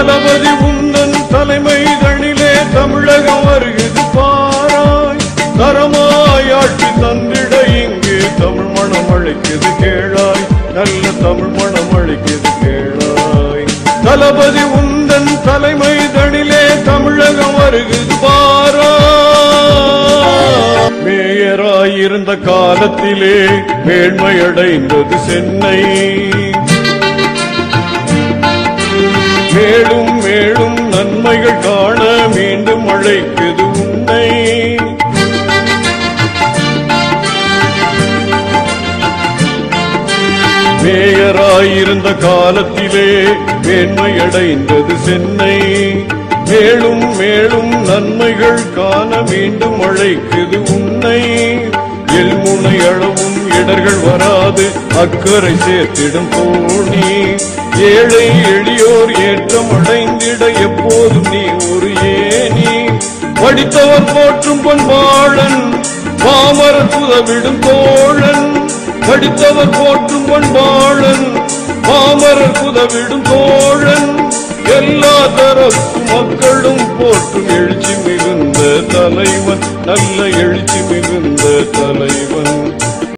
தளபதி உந்தன் தலைமைதனிலே தமிழகம் வருகிறது பாராய் தரமாய் ஆட்சி தந்திட இங்கு தமிழ் மணம் அழைக்குது கேளாய் நல்ல தமிழ் மணம் அழைக்குது கேளாய் தளபதி உந்தன் தலைமைதனிலே தமிழகம் வருகிறது பாராய் மேயராயிருந்த காலத்திலே மேன்மையடைந்தது சென்னை மேலும் மேலும் நன்மைகள் காண மீண்டும் அழைக்குது உன்னை மேயராயிருந்த காலத்திலே மேன்மையடைந்தது சென்னை மேலும் மேலும் நன்மைகள் காண மீண்டும் அழைக்குது உன்னை எல்முனை அளவும் இடர்கள் வராது அக்கறை சேர்த்திடும் தோணி ஏழை எளியோர் ஏற்றம் அடைந்திட எப்போதும் நீ ஒரு ஏனி படித்தவர் போற்றும் பொன்பாளன் பாமரர் புதவிடும் தோழன் படித்தவர் போற்றும் பொன்பாளன் பாமரர் புதவிடும் தோழன் எல்லா தரப்பு மக்களும் போற்றும் எழுச்சி மிகுந்த தலைவன் நல்ல எழுச்சி மிகுந்த தலைவன்